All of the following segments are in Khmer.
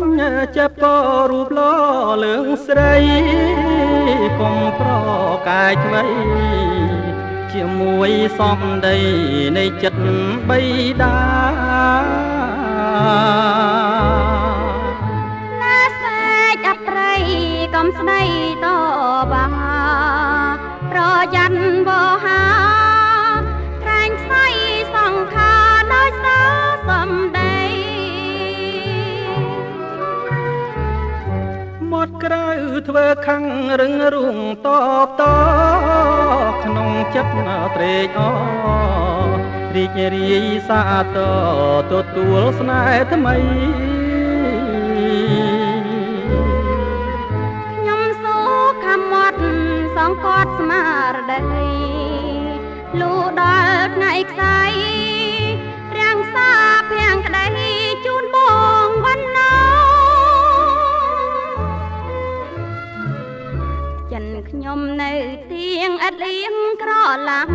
ញជាពរូបលោលើងស្រីកុំប្រកាយថ្មីជាមួយសំដីនៃចិត្តបៃតាណាសេចអប្រិយកុំស្ដីតបាប្រយ័ត្នបោហាក្រែងខ្សៃសង្ខារដោយសារសំដីមាត់ក្រៅធ្វើខឹងរឹងរូងតបតក្នុងចិត្តត្រេកអររីករាយសាទរទទួលស្នេហ៍ថ្មីខ្ញុំសូខំមាត់សងកត់ស្មារតីលូដល់ថ្ងៃខ្សែរាំងសាភាំងក្ដីជូនបងវណ្ណោចិនខ្ញុំនៅទៀងឥតលៀងក្រឡាំង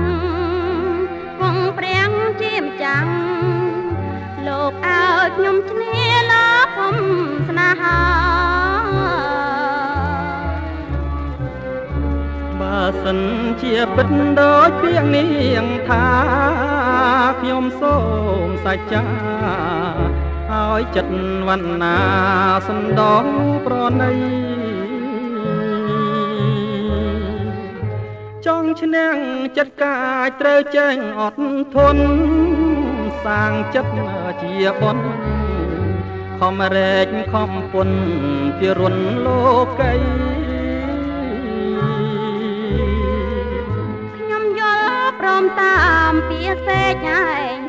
គង់ព្រាំងជាម្ចាំងលោកឲ្យខ្ញុំឈ្នះលើភំស្នេហាបើសិនជាពិតដោយពាក្យនាងថាខ្ញុំសូមសច្ចាឲ្យចិត្តវណ្ណាសន្តងប្រណីចង់ឈ្នះចិត្តកាយត្រូវចេញអត់ធន់សាងចិត្តជាបុណ្យខំរែកខំពុនជារុនលោកីខ្ញុំយល់ព្រមតាមពាក្យសេចឯង